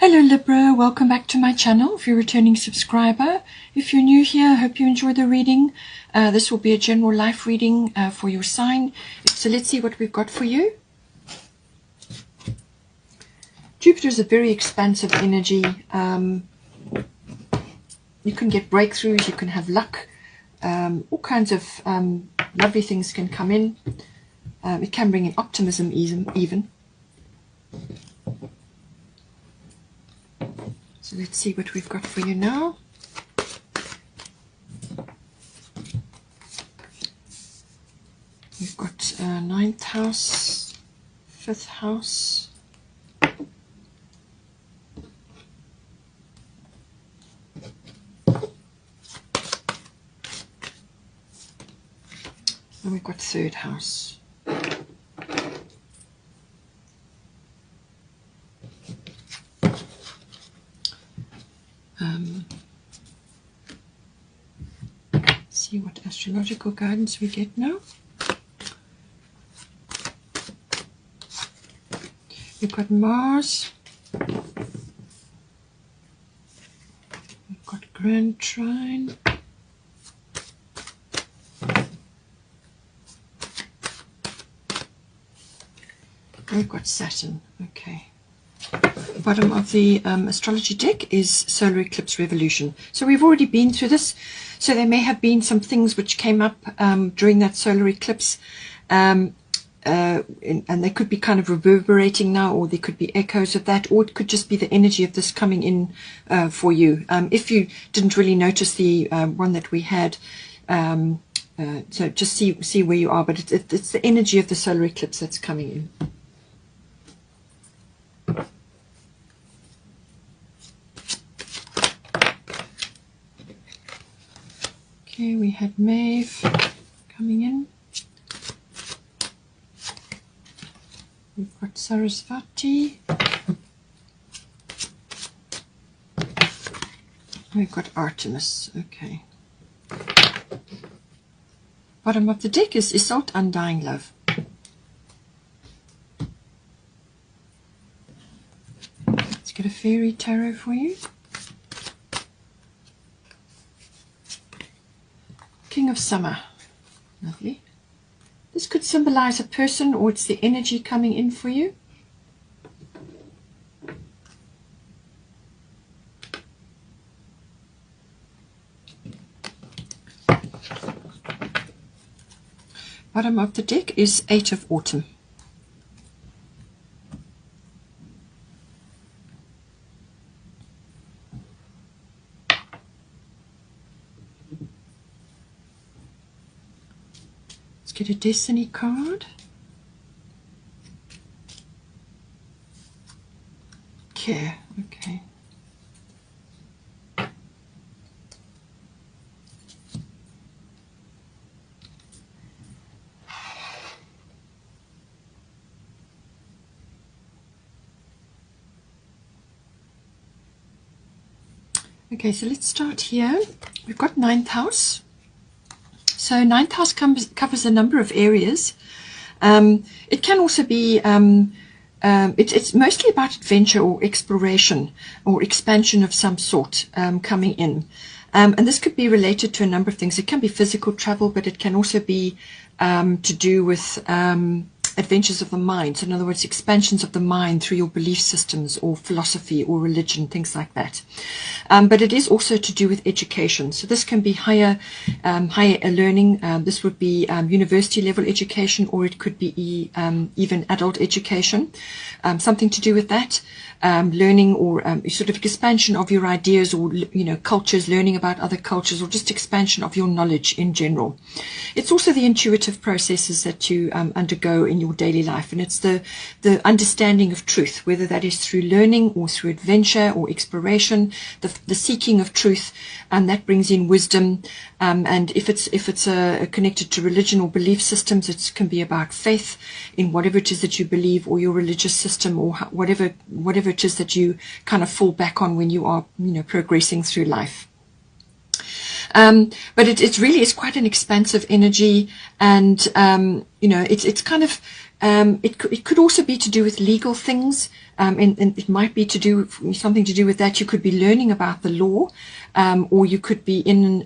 Hello Libra, welcome back to my channel if you're a returning subscriber. If you're new here, I hope you enjoy the reading. This will be a general life reading for your sign. So let's see what we've got for you. Jupiter is a very expansive energy. You can get breakthroughs, you can have luck. All kinds of lovely things can come in. It can bring in optimism even. So let's see what we've got for you now. We've got 9th house, 5th house. And we've got 3rd house. See what astrological guidance we get now. We've got Mars. We've got Grand Trine. We've got Saturn. Okay. The bottom of the astrology deck is solar eclipse revolution. So we've already been through this. So there may have been some things which came up during that solar eclipse, and they could be kind of reverberating now, or there could be echoes of that, or it could just be the energy of this coming in for you. If you didn't really notice the one that we had, so just see where you are, but it's the energy of the solar eclipse that's coming in. Okay, we had Maeve coming in. We've got Sarasvati. We've got Artemis. Okay. Bottom of the deck is Isolde, Undying Love. Let's get a fairy tarot for you. King of Summer. Lovely. This could symbolize a person, or it's the energy coming in for you. Bottom of the deck is 8 of Autumn. Get a Destiny card. Care. Okay. Okay, so let's start here. We've got 9th house. So 9th house covers a number of areas. It can also be, it's mostly about adventure or exploration or expansion of some sort coming in. And this could be related to a number of things. It can be physical travel, but it can also be to do with adventures of the mind. So in other words, expansions of the mind through your belief systems or philosophy or religion, things like that. But it is also to do with education. So this can be higher learning. This would be university level education, or it could be even adult education. Something to do with that. Learning or sort of expansion of your ideas, or cultures, learning about other cultures, or just expansion of your knowledge in general. It's also the intuitive processes that you undergo in your daily life, and it's the understanding of truth, whether that is through learning or through adventure or exploration, the seeking of truth, and that brings in wisdom. And if it's connected to religion or belief systems, it can be about faith in whatever it is that you believe, or your religious system, or whatever it is that you kind of fall back on when you are progressing through life. But it really is quite an expansive energy, and it's kind of it could also be to do with legal things, and it might be something to do with that. You could be learning about the law, or you could be in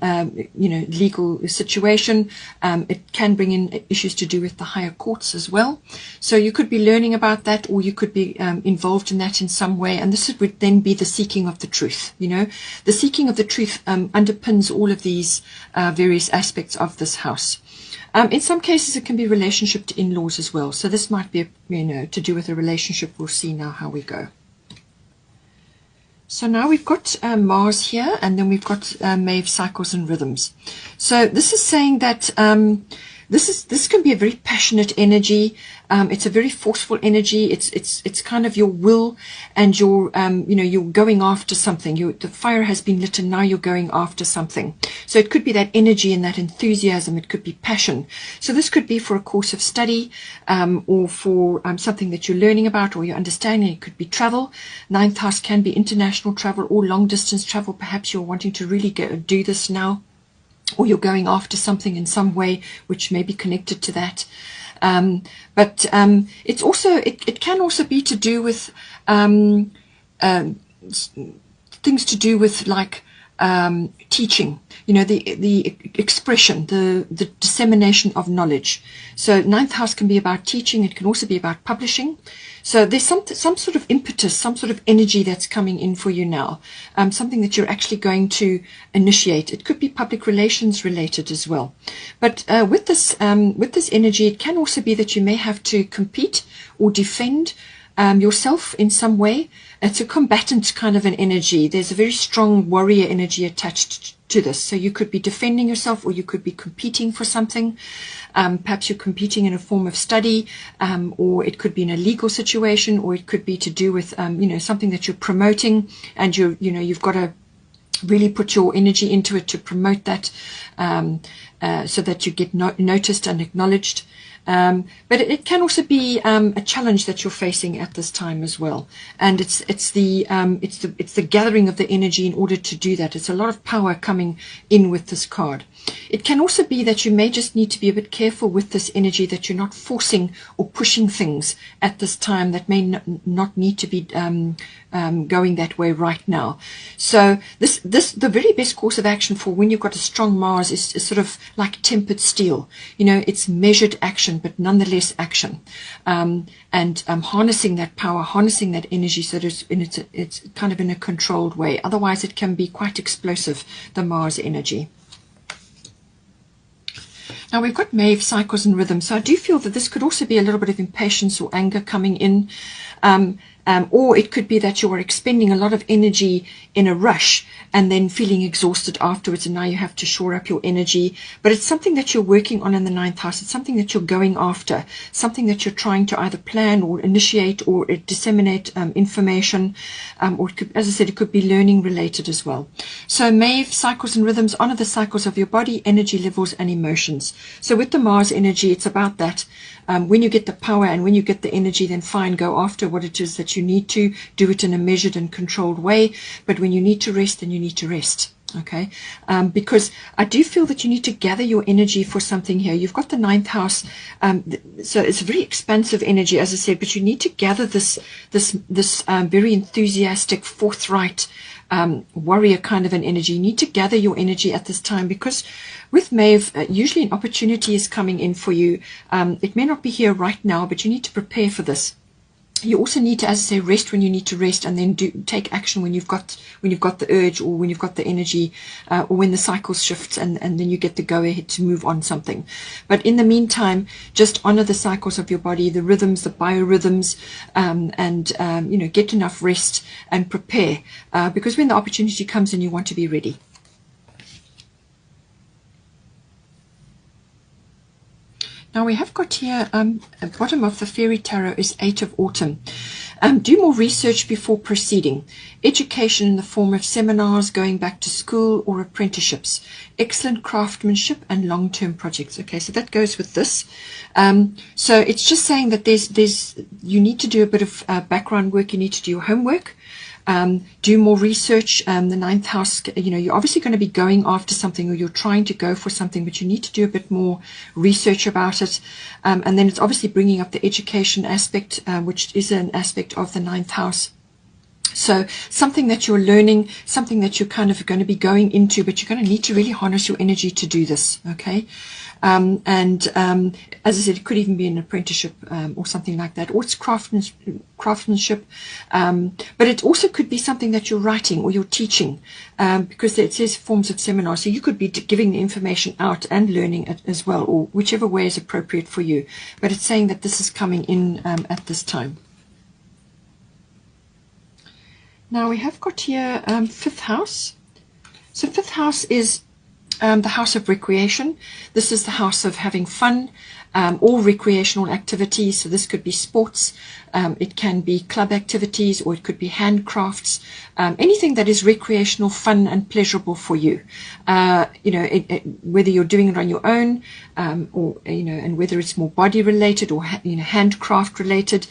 legal situation. It can bring in issues to do with the higher courts as well. So you could be learning about that, or you could be involved in that in some way. And this would then be the seeking of the truth. The seeking of the truth underpins all of these various aspects of this house. In some cases, it can be relationship to in-laws as well. So this might be, to do with a relationship. We'll see now how we go. So now we've got Mars here, and then we've got Maeve cycles and rhythms. So this is saying that this can be a very passionate energy. It's a very forceful energy. It's kind of your will, and you're going after something. The fire has been lit, and now you're going after something. So it could be that energy and that enthusiasm. It could be passion. So this could be for a course of study, or for something that you're learning about, or you're understanding. It could be travel. Ninth house can be international travel or long distance travel. Perhaps you're wanting to really do this now, or you're going after something in some way which may be connected to that. But it's also it can also be to do with things to do with like teaching, the expression, the dissemination of knowledge. So ninth house can be about teaching. It can also be about publishing. So there's some sort of impetus, some sort of energy that's coming in for you now, something that you're actually going to initiate. It could be public relations related as well. But with this energy, it can also be that you may have to compete or defend yourself in some way. It's a combatant kind of an energy. There's a very strong warrior energy attached to this. So you could be defending yourself, or you could be competing for something. Perhaps you're competing in a form of study, or it could be in a legal situation, or it could be to do with something that you're promoting, and you've got to really put your energy into it to promote that, so that you get noticed and acknowledged. But it can also be a challenge that you're facing at this time as well, and it's the gathering of the energy in order to do that. It's a lot of power coming in with this card. It can also be that you may just need to be a bit careful with this energy, that you're not forcing or pushing things at this time that may not need to be going that way right now. So the very best course of action for when you've got a strong Mars is sort of like tempered steel. It's measured action, but nonetheless action, and harnessing that power, harnessing that energy, so that it's kind of in a controlled way. Otherwise, it can be quite explosive, the Mars energy. Now we've got Maeve cycles and rhythms. So I do feel that this could also be a little bit of impatience or anger coming in. Or it could be that you are expending a lot of energy in a rush and then feeling exhausted afterwards, and now you have to shore up your energy. But it's something that you're working on in the ninth house. It's something that you're going after, something that you're trying to either plan or initiate or disseminate information, or it could, as I said, it could be learning related as well. So Maeve cycles and rhythms honor the cycles of your body, energy levels, and emotions. So with the Mars energy, it's about that. When you get the power and when you get the energy, then fine, go after what it is that you need to. Do it in a measured and controlled way. But when you need to rest, then you need to rest. Okay, because I do feel that you need to gather your energy for something here. You've got the ninth house, so it's a very expansive energy, as I said, but you need to gather this very enthusiastic, forthright, warrior kind of an energy. You need to gather your energy at this time, because with Maeve, usually an opportunity is coming in for you. It may not be here right now, but you need to prepare for this. You also need to, as I say, rest when you need to rest, and then take action when you've got the urge, or when you've got the energy, or when the cycle shifts, and then you get the go ahead to move on something. But in the meantime, just honor the cycles of your body, the rhythms, the biorhythms, and get enough rest and prepare, because when the opportunity comes in, you want to be ready. Now we have got here, at the bottom of the Fairy Tarot is 8 of Autumn. Do more research before proceeding. Education in the form of seminars, going back to school, or apprenticeships. Excellent craftsmanship and long-term projects. Okay, so that goes with this. So it's just saying that you need to do a bit of background work. You need to do your homework. Do more research. The ninth house, you're obviously going to be going after something, or you're trying to go for something, but you need to do a bit more research about it. And then it's obviously bringing up the education aspect, which is an aspect of the ninth house. So something that you're learning, something that you're kind of going to be going into, but you're going to need to really harness your energy to do this, okay? As I said, it could even be an apprenticeship or something like that, or it's craftsmanship, but it also could be something that you're writing or you're teaching, because it says forms of seminar, so you could be giving the information out and learning it as well, or whichever way is appropriate for you. But it's saying that this is coming in at this time. Now we have got here fifth house. So fifth house is the house of recreation. This is the house of having fun, all recreational activities. So this could be sports, it can be club activities, or it could be handcrafts, anything that is recreational, fun and pleasurable for you. Whether you're doing it on your own, or and whether it's more body related or handcraft related.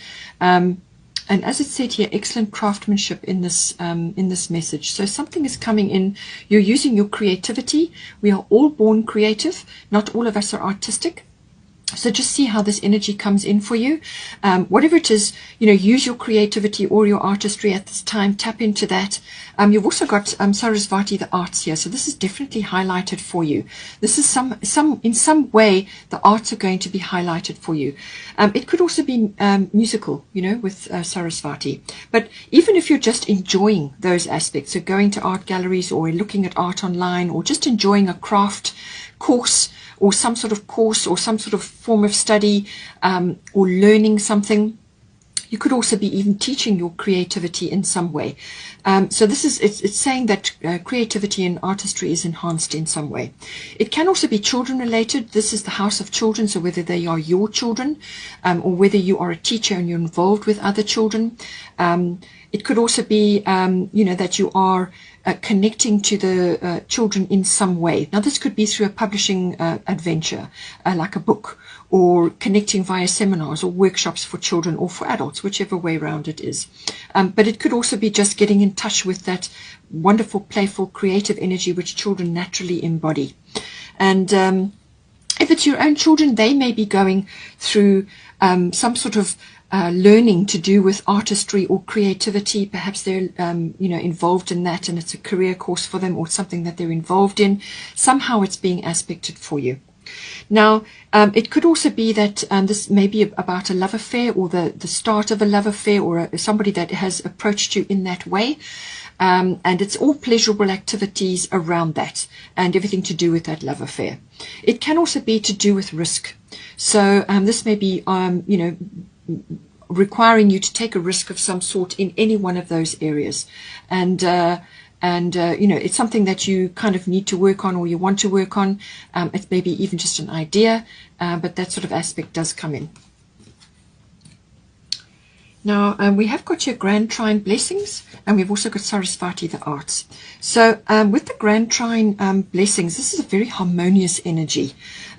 And as it said here, excellent craftsmanship in this message. So something is coming in. You're using your creativity. We are all born creative. Not all of us are artistic. So just see how this energy comes in for you. Whatever it is, use your creativity or your artistry at this time. Tap into that. You've also got Sarasvati, the arts here. So this is definitely highlighted for you. This is in some way, the arts are going to be highlighted for you. It could also be musical, with Sarasvati. But even if you're just enjoying those aspects, so going to art galleries or looking at art online, or just enjoying a craft course, or some sort of course, or some sort of form of study, or learning something. You could also be even teaching your creativity in some way. So this is, it's saying that creativity and artistry is enhanced in some way. It can also be children related. This is the house of children, so whether they are your children, or whether you are a teacher and you're involved with other children. It could also be, that you are connecting to the children in some way. Now, this could be through a publishing adventure, like a book, or connecting via seminars or workshops for children or for adults, whichever way around it is. But it could also be just getting in touch with that wonderful, playful, creative energy which children naturally embody. And if it's your own children, they may be going through some sort of learning to do with artistry or creativity. Perhaps they're involved in that, and it's a career course for them, or something that they're involved in. Somehow it's being aspected for you. Now, it could also be that this may be about a love affair, or the start of a love affair, or somebody that has approached you in that way. And it's all pleasurable activities around that, and everything to do with that love affair. It can also be to do with risk. So this may be, requiring you to take a risk of some sort in any one of those areas. And it's something that you kind of need to work on, or you want to work on. It's maybe even just an idea, but that sort of aspect does come in. Now, we have got your Grand Trine blessings, and we've also got Sarasvati, the arts. So with the Grand Trine blessings, this is a very harmonious energy.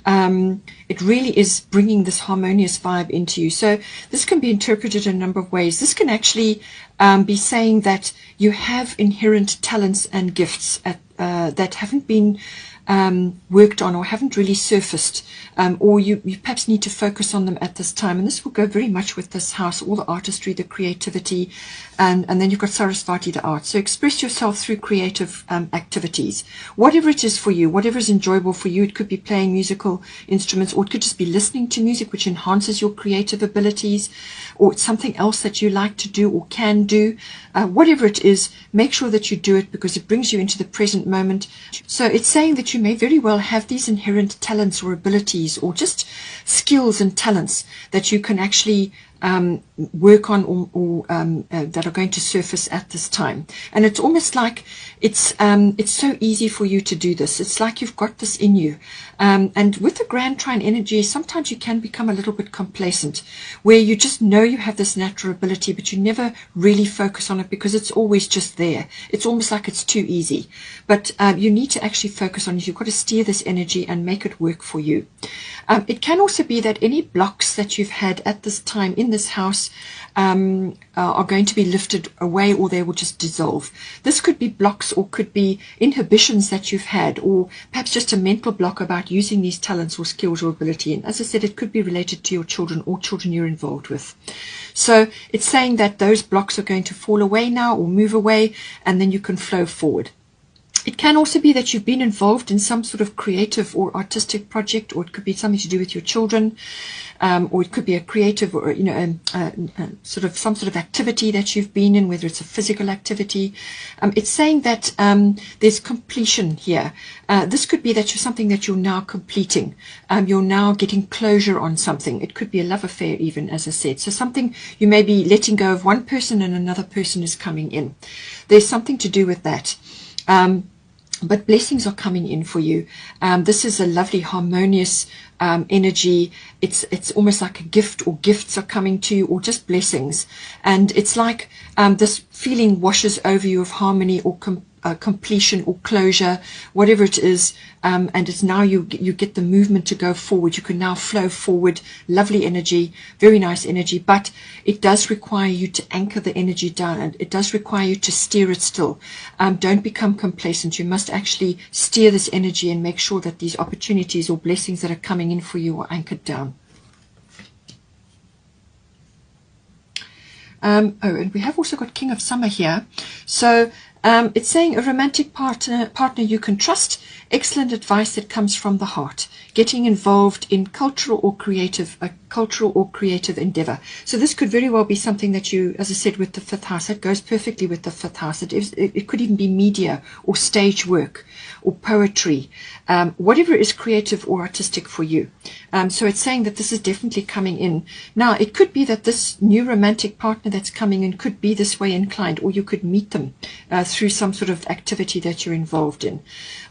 It really is bringing this harmonious vibe into you. So this can be interpreted in a number of ways. This can actually be saying that you have inherent talents and gifts that haven't been worked on, or haven't really surfaced, or you perhaps need to focus on them at this time. And this will go very much with this house, all the artistry, the creativity, and then you've got Sarasvati, the arts. So express yourself through creative activities, whatever it is for you, whatever is enjoyable for you. It could be playing musical instruments, or it could just be listening to music, which enhances your creative abilities, or it's something else that you like to do or can do. Whatever it is, make sure that you do it, because it brings you into the present moment. So it's saying that you may very well have these inherent talents or abilities, or just skills and talents that you can actually work on, or that are going to surface at this time. And it's almost like it's so easy for you to do this. It's like you've got this in you. And with the Grand Trine energy, sometimes you can become a little bit complacent, where you just know you have this natural ability, but you never really focus on it, because it's always just there. It's almost like it's too easy. But you need to actually focus on it. You've got to steer this energy and make it work for you. It can also be that any blocks that you've had at this time in in this house are going to be lifted away, or they will just dissolve. This could be blocks or could be inhibitions that you've had, or perhaps just a mental block about using these talents or skills or ability. And as I said, it could be related to your children or children you're involved with. So it's saying that those blocks are going to fall away now or move away, and then you can flow forward. It can also be that you've been involved in some sort of creative or artistic project, or it could be something to do with your children, or it could be a creative or sort of some sort of activity that you've been in, whether it's a physical activity. It's saying that there's completion here. This could be that you're something that you're now completing. You're now getting closure on something. It could be a love affair even, as I said. So something you may be letting go of one person and another person is coming in. There's something to do with that. But blessings are coming in for you. This is a lovely, harmonious energy. It's almost like a gift, or gifts are coming to you, or just blessings. And it's like this feeling washes over you of harmony or completion or closure, whatever it is. And it's now you get the movement to go forward. You can now flow forward. Lovely energy, very nice energy, but it does require you to anchor the energy down, and it does require you to steer it still. Don't become complacent. You must actually steer this energy and make sure that these opportunities or blessings that are coming in for you are anchored down. And we have also got King of Summer here. So it's saying a romantic partner you can trust, excellent advice that comes from the heart, getting involved in cultural or creative endeavor. So this could very well be something that you, as I said, with the 5th house, that goes perfectly with the 5th house. It could even be media or stage work or poetry, whatever is creative or artistic for you. So it's saying that this is definitely coming in. Now, it could be that this new romantic partner that's coming in could be this way inclined, or you could meet them through some sort of activity that you're involved in.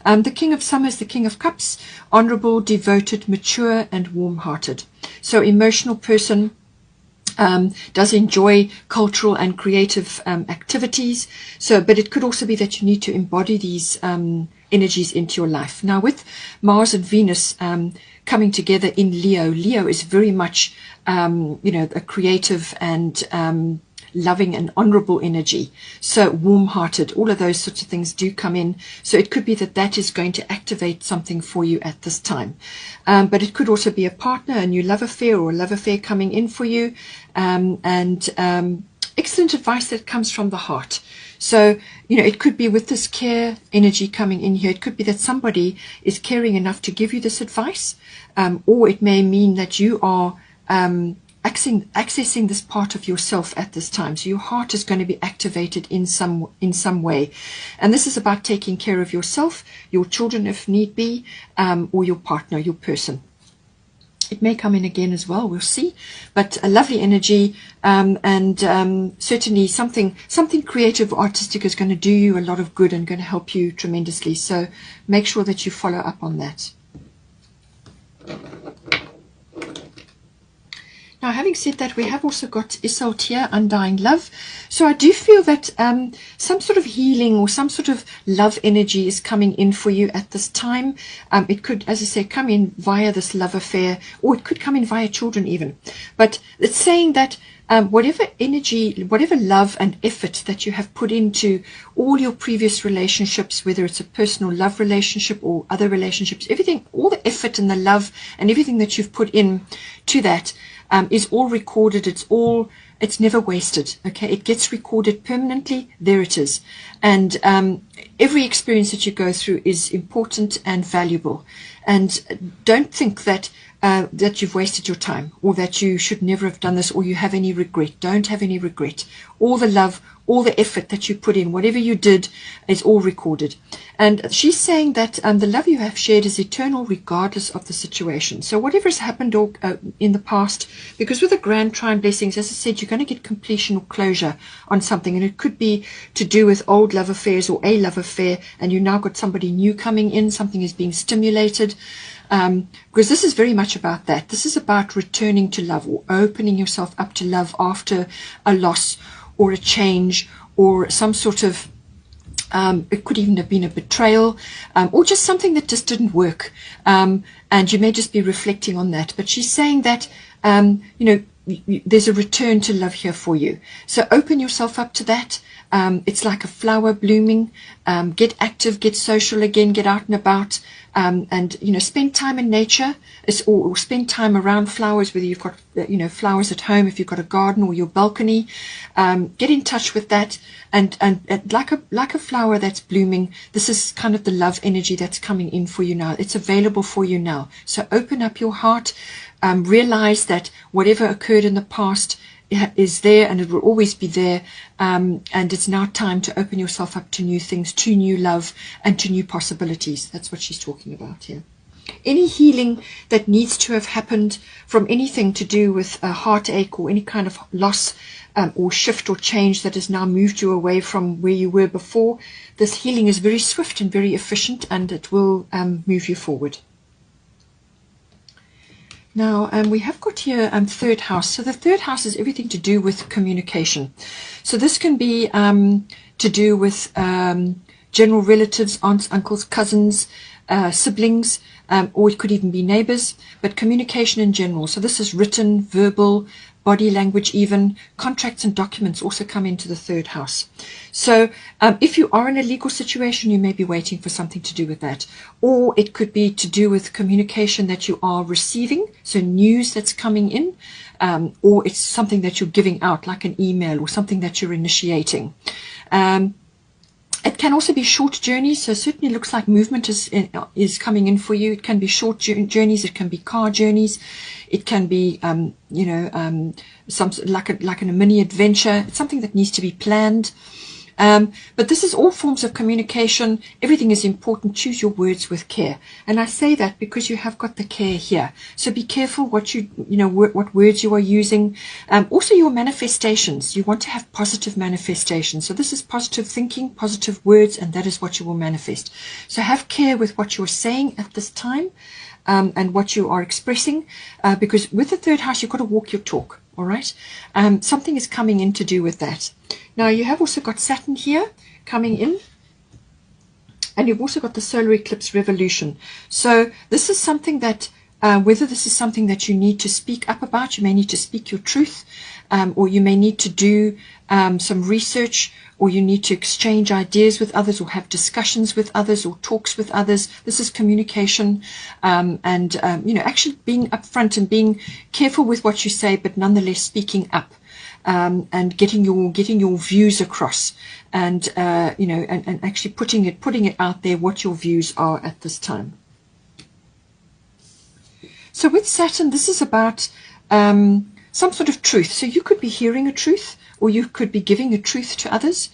The King of Summer is the King of Cups, honorable, devoted, mature, and warm-hearted. So emotional person, does enjoy cultural and creative activities. So, but it could also be that you need to embody these energies into your life. Now, with Mars and Venus coming together in Leo, Leo is very much, a creative and loving and honorable energy. So warm-hearted, all of those sorts of things do come in. So it could be that that is going to activate something for you at this time. But it could also be a partner, a new love affair, or a love affair coming in for you. Excellent advice that comes from the heart. So, it could be with this care energy coming in here. It could be that somebody is caring enough to give you this advice, or it may mean that you are accessing this part of yourself at this time. So your heart is going to be activated in some way. And this is about taking care of yourself, your children if need be, or your partner, your person. It may come in again as well, we'll see. But a lovely energy, and certainly something creative, artistic is going to do you a lot of good and going to help you tremendously. So make sure that you follow up on that. Now, having said that, we have also got Isolde here, Undying Love. So I do feel that some sort of healing or some sort of love energy is coming in for you at this time. It could, as I say, come in via this love affair, or it could come in via children even. But it's saying that whatever energy, whatever love and effort that you have put into all your previous relationships, whether it's a personal love relationship or other relationships, everything, all the effort and the love and everything that you've put in to that, is all recorded. It's never wasted. Okay, it gets recorded permanently. There it is. And every experience that you go through is important and valuable. And don't think that that you've wasted your time, or that you should never have done this, or you have any regret. Don't have any regret. All the love, all the effort that you put in, whatever you did, is all recorded. And she's saying that the love you have shared is eternal regardless of the situation. So whatever has happened in the past, because with the Grand Trine blessings, as I said, you're going to get completion or closure on something. And it could be to do with old love affairs or a love affair, and you now got somebody new coming in, something is being stimulated. Because this is very much about that. This is about returning to love, or opening yourself up to love after a loss or a change, or some sort of, it could even have been a betrayal, or just something that just didn't work. And you may just be reflecting on that. But she's saying that, there's a return to love here for you. So open yourself up to that. It's like a flower blooming. Get active, get social again, get out and about, and spend time in nature, or spend time around flowers, whether you've got flowers at home, if you've got a garden or your balcony. Get in touch with that, and like a flower that's blooming. This is kind of the love energy that's coming in for you now. It's available for you now. So open up your heart. Realize that whatever occurred in the past is there, and it will always be there, and it's now time to open yourself up to new things, to new love, and to new possibilities. That's what she's talking about here. Any healing that needs to have happened from anything to do with a heartache or any kind of loss or shift or change that has now moved you away from where you were before, this healing is very swift and very efficient, and it will move you forward. Now, we have got here third house. So the third house is everything to do with communication. So this can be to do with general relatives, aunts, uncles, cousins, siblings, or it could even be neighbors, but communication in general. So this is written, verbal, body language even. Contracts and documents also come into the third house. So if you are in a legal situation, you may be waiting for something to do with that. Or it could be to do with communication that you are receiving, so news that's coming in, or it's something that you're giving out, like an email or something that you're initiating. It can also be short journeys, so certainly looks like movement is coming in for you. It can be short journeys, it can be car journeys, it can be some like a mini adventure. It's something that needs to be planned. But this is all forms of communication. Everything is important. Choose your words with care. And I say that because you have got the care here. So be careful what what words you are using. Also your manifestations. You want to have positive manifestations. So this is positive thinking, positive words, and that is what you will manifest. So have care with what you're saying at this time, and what you are expressing, because with the third house, you've got to walk your talk. All right. Something is coming in to do with that. Now you have also got Saturn here coming in, and you've also got the solar eclipse revolution. So this is something that whether this is something that you need to speak up about, you may need to speak your truth, or you may need to do some research, or you need to exchange ideas with others, or have discussions with others, or talks with others. This is communication, and actually being upfront and being careful with what you say, but nonetheless speaking up, and getting your views across, and and actually putting it out there what your views are at this time. So with Saturn, this is about some sort of truth. So you could be hearing a truth, or you could be giving a truth to others,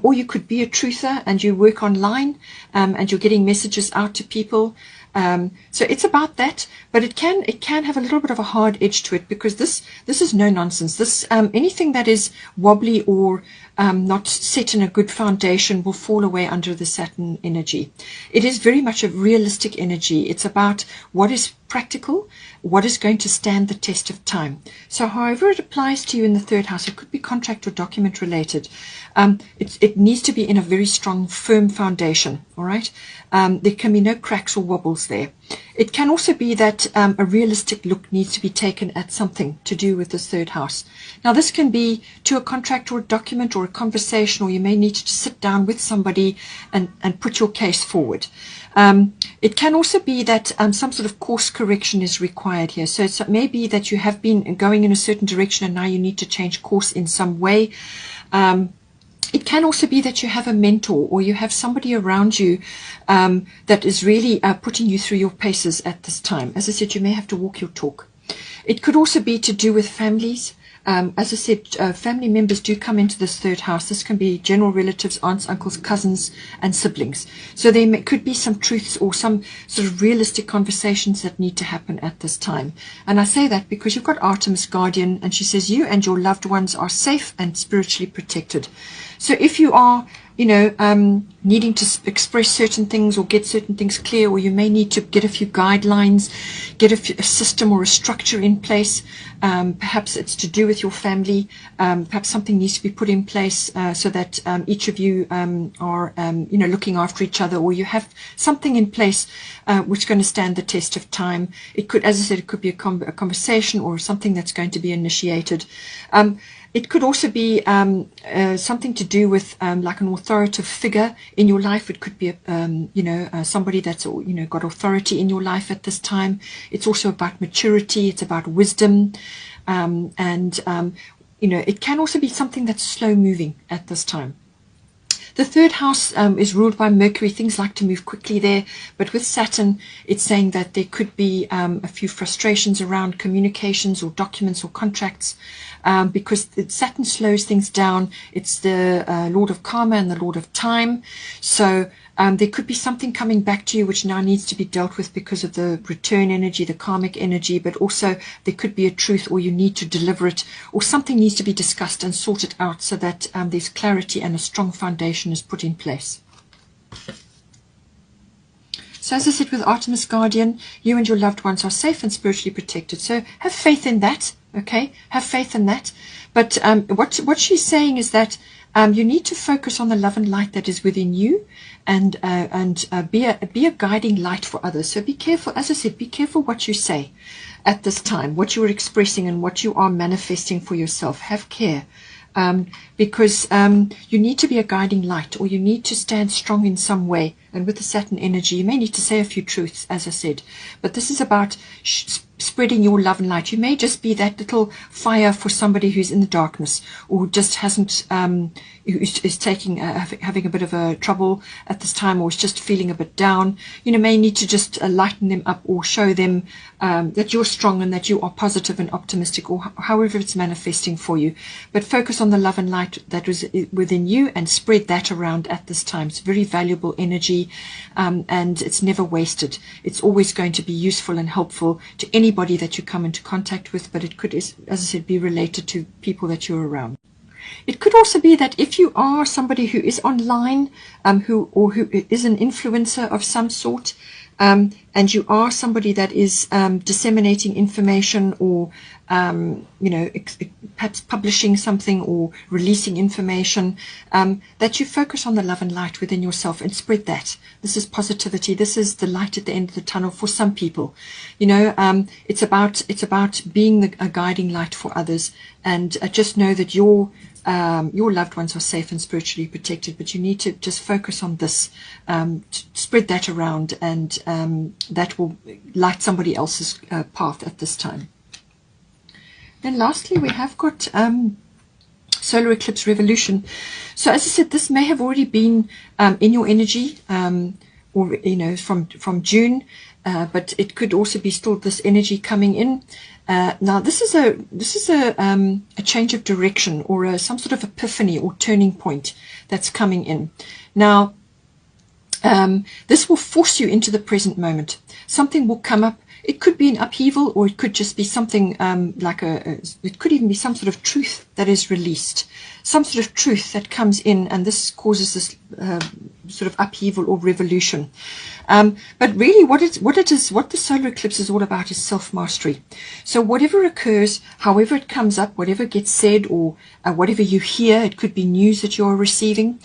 or you could be a truther and you work online, and you're getting messages out to people. So it's about that, but it can have a little bit of a hard edge to it, because this is no nonsense. This anything that is wobbly or not set in a good foundation will fall away under the Saturn energy. It is very much a realistic energy. It's about what is practical, what is going to stand the test of time. So however it applies to you in the third house, it could be contract or document related. It needs to be in a very strong, firm foundation. All right. There can be no cracks or wobbles there. It can also be that a realistic look needs to be taken at something to do with this third house. Now this can be to a contract or a document or a conversation, or you may need to sit down with somebody and put your case forward. It can also be that some sort of course correction is required here. So it may be that you have been going in a certain direction and now you need to change course in some way. It can also be that you have a mentor, or you have somebody around you that is really putting you through your paces at this time. As I said, you may have to walk your talk. It could also be to do with families. As I said, family members do come into this third house. This can be general relatives, aunts, uncles, cousins, and siblings. So there could be some truths or some sort of realistic conversations that need to happen at this time. And I say that because you've got Artemis Guardian, and she says you and your loved ones are safe and spiritually protected. So if you are, you know, needing to express certain things or get certain things clear, or you may need to get a few guidelines, get a system or a structure in place. Perhaps it's to do with your family. Perhaps something needs to be put in place so that each of you are, you know, looking after each other, or you have something in place which is going to stand the test of time. It could, as I said, it could be a conversation or something that's going to be initiated. It could also be something to do with like an authoritative figure in your life. It could be, you know, somebody that's, you know, got authority in your life at this time. It's also about maturity. It's about wisdom. And, you know, it can also be something that's slow moving at this time. The third house is ruled by Mercury. Things like to move quickly there, but with Saturn, it's saying that there could be a few frustrations around communications or documents or contracts, because Saturn slows things down. It's the Lord of Karma and the Lord of Time. So there could be something coming back to you which now needs to be dealt with because of the return energy, the karmic energy, but also there could be a truth, or you need to deliver it, or something needs to be discussed and sorted out so that there's clarity and a strong foundation is put in place. So as I said, with Artemis Guardian, you and your loved ones are safe and spiritually protected. So have faith in that, okay? Have faith in that. But what she's saying is that you need to focus on the love and light that is within you, and be a guiding light for others. So be careful, as I said, be careful what you say at this time, what you are expressing and what you are manifesting for yourself. Have care. Because you need to be a guiding light, or you need to stand strong in some way. And with the Saturn energy, you may need to say a few truths, as I said. But this is about spreading your love and light. You may just be that little fire for somebody who's in the darkness, or just hasn't, is taking, having a bit of a trouble at this time, or is just feeling a bit down. You know, may need to just lighten them up, or show them that you're strong and that you are positive and optimistic, or however it's manifesting for you. But focus on the love and light that was within you and spread that around at this time. It's very valuable energy, and it's never wasted. It's always going to be useful and helpful to anybody that you come into contact with, but it could, as I said, be related to people that you're around. It could also be that if you are somebody who is online, who is an influencer of some sort, and you are somebody that is disseminating information, or you know, perhaps publishing something or releasing information, that you focus on the love and light within yourself and spread that. This is positivity. This is the light at the end of the tunnel for some people. You know, it's about being a guiding light for others, and just know that your loved ones are safe and spiritually protected, but you need to just focus on this, to spread that around, and that will light somebody else's path at this time. Then lastly, we have got solar eclipse revolution. So as I said, this may have already been in your energy, or you know, from June, but it could also be still this energy coming in. Now this is a change of direction, or some sort of epiphany or turning point that's coming in. Now this will force you into the present moment. Something will come up. It could be an upheaval, or it could just be something like it could even be some sort of truth that is released, some sort of truth that comes in, and this causes this sort of upheaval or revolution. But really what the solar eclipse is all about is self-mastery. So whatever occurs, however it comes up, whatever gets said, or whatever you hear, it could be news that you're receiving,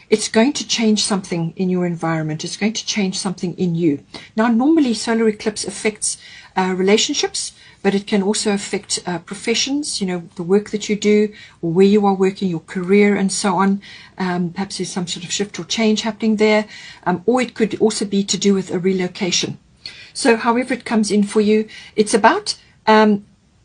it's going to change something in your environment. It's going to change something in you. Now, normally solar eclipse affects relationships, but it can also affect professions, you know, the work that you do, or where you are working, your career, and so on. Perhaps there's some sort of shift or change happening there, or it could also be to do with a relocation. So however it comes in for you, it's about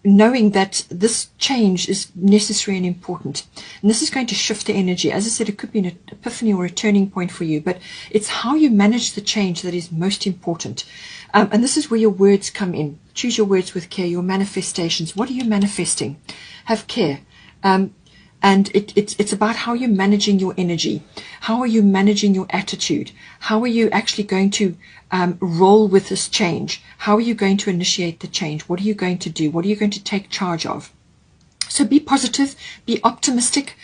knowing that this change is necessary and important. And this is going to shift the energy. As I said, it could be an epiphany or a turning point for you, but it's how you manage the change that is most important. And this is where your words come in. Choose your words with care, your manifestations. What are you manifesting? Have care. And it's about how you're managing your energy. How are you managing your attitude? How are you actually going to roll with this change? How are you going to initiate the change? What are you going to do? What are you going to take charge of? So be positive, be optimistic,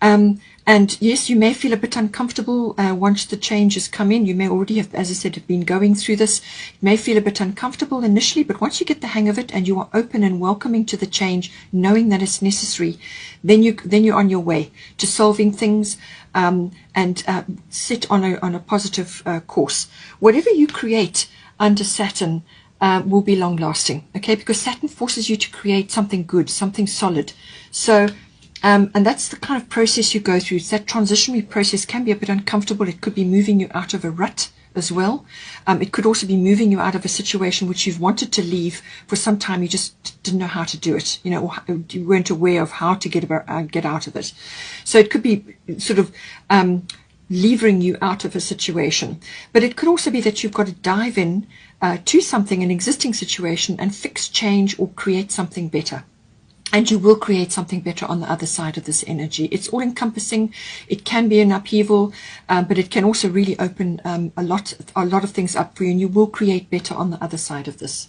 and And yes, you may feel a bit uncomfortable once the changes come in. You may already have, as I said, have been going through this. You may feel a bit uncomfortable initially, but once you get the hang of it and you are open and welcoming to the change, knowing that it's necessary, then you're on your way to solving things and sit on a positive course. Whatever you create under Saturn will be long lasting, okay? Because Saturn forces you to create something good, something solid. So and that's the kind of process you go through. That transitionary process can be a bit uncomfortable. It could be moving you out of a rut as well. It could also be moving you out of a situation which you've wanted to leave for some time. You just didn't know how to do it, or you weren't aware of how to get out of it. So it could be sort of levering you out of a situation. But it could also be that you've got to dive in to something, an existing situation, and fix, change, or create something better. And you will create something better on the other side of this energy. It's all encompassing. It can be an upheaval, but it can also really open a lot of things up for you, and you will create better on the other side of this.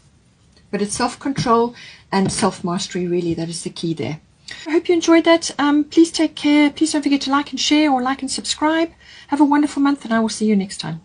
But it's self-control and self-mastery, really, that is the key there. I hope you enjoyed that. Please take care. Please don't forget to like and share, or like and subscribe. Have a wonderful month, and I will see you next time.